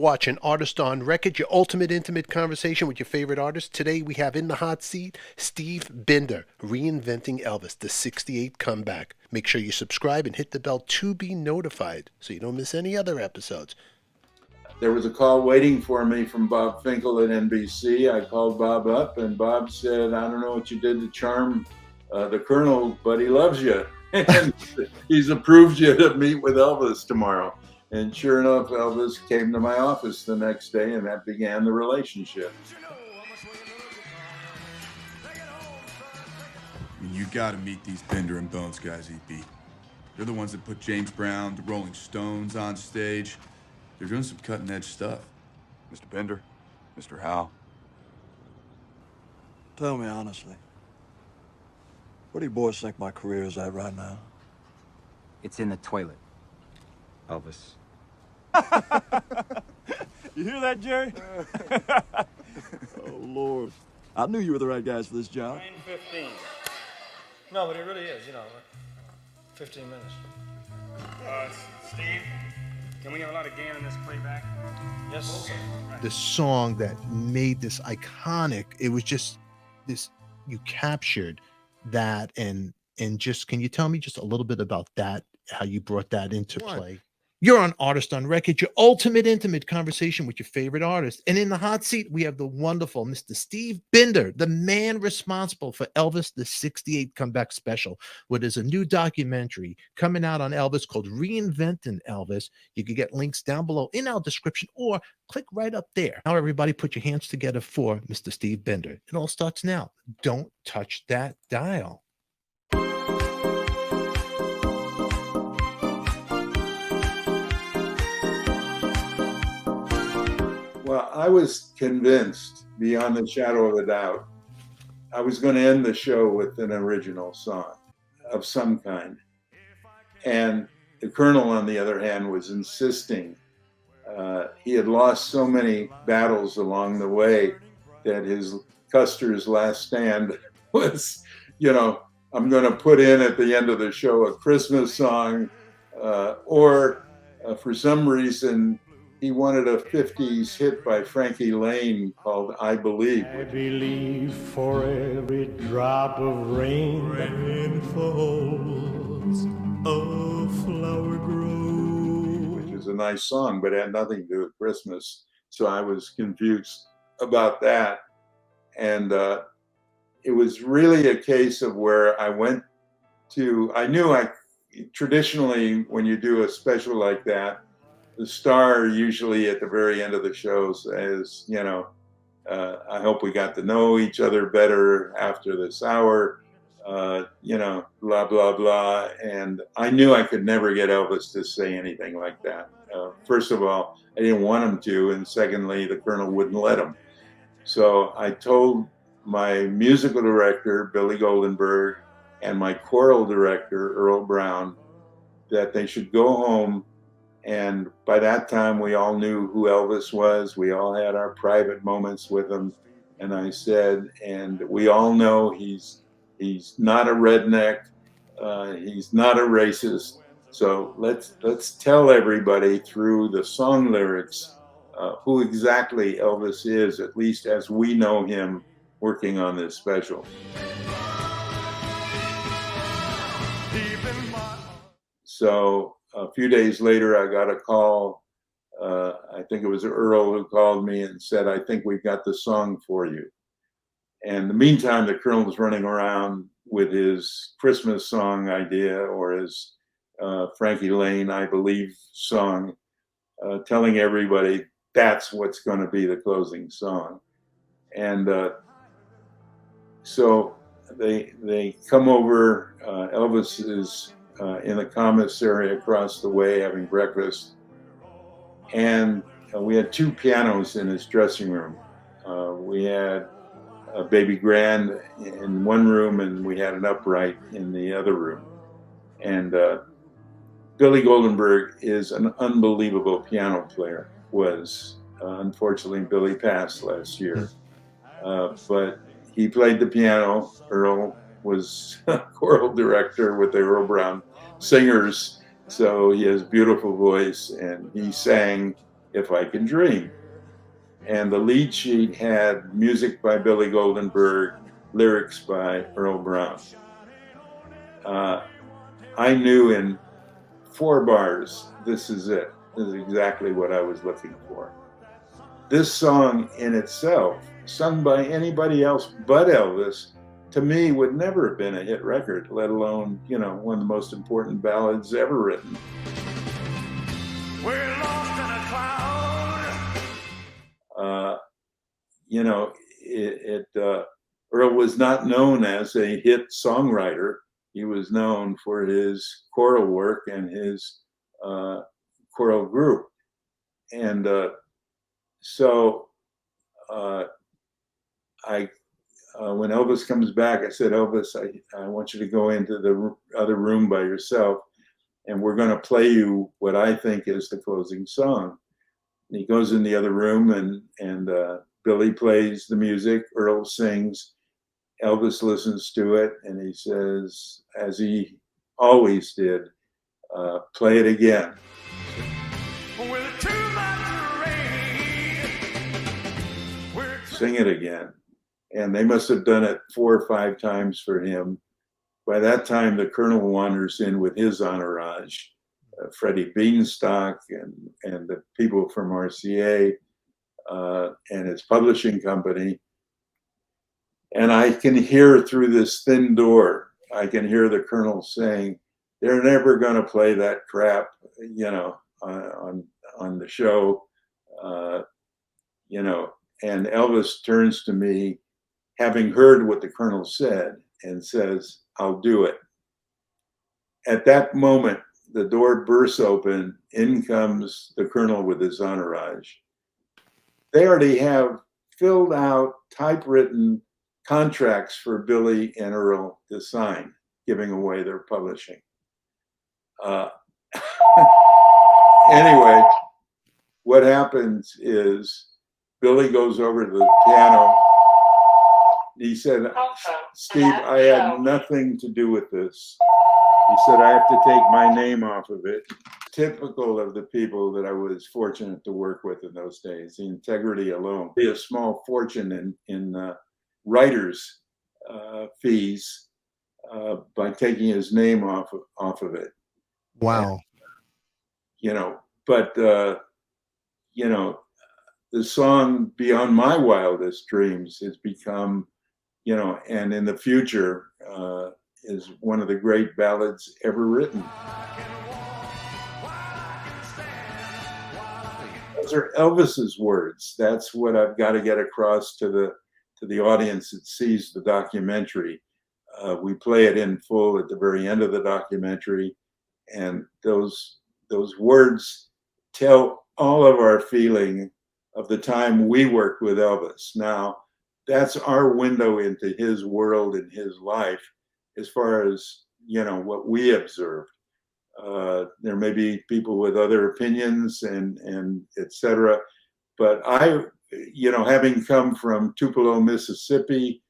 Watch an Artist on Record, your ultimate intimate conversation with your favorite artist. Today we have in the hot seat Steve Binder, reinventing Elvis, the 68 comeback. Make sure you subscribe and hit the bell to be notified so you don't miss any other episodes. There was a call waiting for me from Bob Finkel at NBC. I called Bob up, and Bob said, I don't know what you did to charm the Colonel, but he loves you. And he's approved you to meet with Elvis tomorrow. And sure enough, Elvis came to my office the next day, and that began the relationship. I mean, you got to meet these Bender and Bones guys he beat. They're the ones that put James Brown, the Rolling Stones on stage. They're doing some cutting-edge stuff. Mr. Bender, Mr. Howe. Tell me honestly, what do you boys think my career is at right now? It's in the toilet, Elvis. You hear that, Jerry? Oh, Lord. I knew you were the right guys for this job. 9:15. No, but it really is, 15 minutes. Steve, can we have a lot of gain on this playback? Yes. Okay. Right. The song that made this iconic, it was just this, you captured that and just, can you tell me just a little bit about that, how you brought that into play? You're on Artist on Record, your ultimate intimate conversation with your favorite artist. And in the hot seat, we have the wonderful Mr. Steve Binder, the man responsible for Elvis, the 68 comeback special, where there's a new documentary coming out on Elvis called Reinventing Elvis. You can get links down below in our description or click right up there. Now, everybody put your hands together for Mr. Steve Binder. It all starts now. Don't touch that dial. Well, I was convinced, beyond the shadow of a doubt, I was going to end the show with an original song of some kind. And the Colonel, on the other hand, was insisting. He had lost so many battles along the way that his Custer's last stand was, I'm going to put in at the end of the show a Christmas song, or for some reason, he wanted a 50s hit by Frankie Lane called I Believe. I believe for every drop of rain that falls, a flower grows. Which is a nice song, but had nothing to do with Christmas. So I was confused about that. And it was really a case of where I knew traditionally, when you do a special like that, the star usually at the very end of the show says, I hope we got to know each other better after this hour, blah, blah, blah. And I knew I could never get Elvis to say anything like that. First of all, I didn't want him to. And secondly, the Colonel wouldn't let him. So I told my musical director, Billy Goldenberg, and my choral director, Earl Brown, that they should go home. And by that time, we all knew who Elvis was. We all had our private moments with him. And I said, and we all know he's not a redneck. He's not a racist. So let's tell everybody through the song lyrics who exactly Elvis is, at least as we know him working on this special. So a few days later, I got a call. I think it was Earl who called me and said, I think we've got the song for you. And in the meantime, the Colonel was running around with his Christmas song idea, or his Frankie Lane, I Believe song, telling everybody that's what's going to be the closing song. And so they come over. Elvis is in the commissary across the way having breakfast. And we had two pianos in his dressing room. We had a baby grand in one room, and we had an upright in the other room. And Billy Goldenberg is an unbelievable piano player. Unfortunately, Billy passed last year. But he played the piano. Earl was a choral director with the Earl Brown Singers. So he has a beautiful voice, and he sang If I Can Dream. And the lead sheet had music by Billy Goldenberg, lyrics by Earl Brown. I knew in 4 bars, this is it. This is exactly what I was looking for. This song in itself, sung by anybody else but Elvis, to me would never have been a hit record, let alone, one of the most important ballads ever written. We're lost in a cloud. Earl was not known as a hit songwriter. He was known for his choral work and his choral group. And when Elvis comes back, I said, Elvis, I want you to go into the other room by yourself, and we're going to play you what I think is the closing song. And he goes in the other room, and Billy plays the music, Earl sings, Elvis listens to it, and he says, as he always did, play it again. Sing it again. And they must have done it 4 or 5 times for him. By that time, the Colonel wanders in with his entourage, Freddie Beanstalk and the people from RCA and his publishing company. And I can hear through this thin door, I can hear the Colonel saying, they're never going to play that crap, on the show, And Elvis turns to me, having heard what the Colonel said, and says, I'll do it. At that moment, the door bursts open. In comes the Colonel with his entourage. They already have filled out, typewritten contracts for Billy and Earl to sign, giving away their publishing. Anyway, what happens is Billy goes over to the piano. He said, Steve, I had nothing to do with this. He said, I have to take my name off of it. Typical of the people that I was fortunate to work with in those days, the integrity alone. Be a small fortune in writers' fees by taking his name off of it. Wow. The song Beyond My Wildest Dreams has become, and in the future is one of the great ballads ever written. Those are Elvis's words. That's what I've got to get across to the audience that sees the documentary. We play it in full at the very end of the documentary, and those words tell all of our feeling of the time we worked with Elvis. Now, that's our window into his world and his life as far as, what we observed. There may be people with other opinions and et cetera, but I, having come from Tupelo, Mississippi,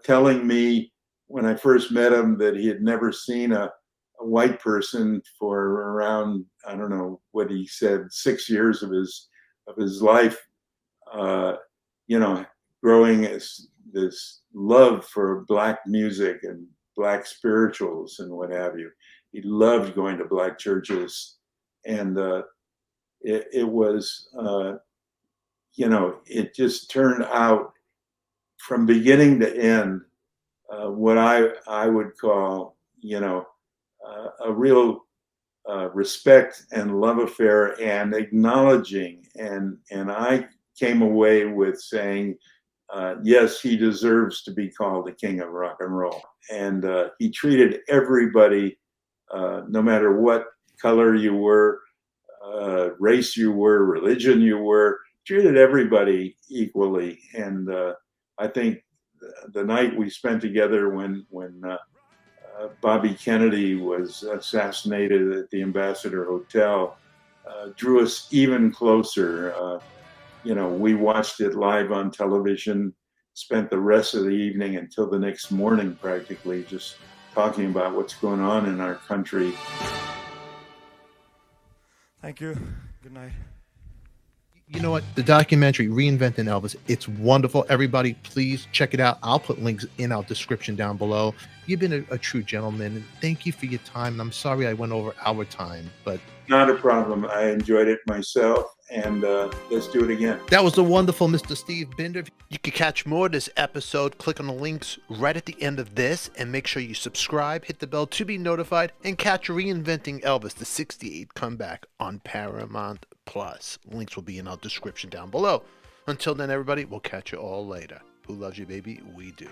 telling me when I first met him that he had never seen a white person for around, I don't know what he said, 6 years of his life, growing this love for Black music and Black spirituals and what have you. He loved going to Black churches, and it was, it just turned out from beginning to end what I would call, a real respect and love affair and acknowledging. And I came away with saying, yes, he deserves to be called the king of rock and roll. And he treated everybody, no matter what color you were, race you were, religion you were, treated everybody equally. And I think the night we spent together when Bobby Kennedy was assassinated at the Ambassador Hotel drew us even closer. We watched it live on television, spent the rest of the evening until the next morning practically just talking about what's going on in our country. Thank you. Good night. You know what? The documentary Reinventing Elvis, it's wonderful. Everybody, please check it out. I'll put links in our description down below. You've been a true gentleman, and thank you for your time. And I'm sorry I went over our time, but Not a problem. I enjoyed it myself, and let's do it again. that was the wonderful Mr. Steve Binder. You can catch more of this episode. Click on the links right at the end of this, and make sure you subscribe, hit the bell to be notified, and catch Reinventing Elvis, the 68 comeback on Paramount Plus. Links will be in our description down below. Until then, everybody, we'll catch you all later. Who loves you, baby? We do.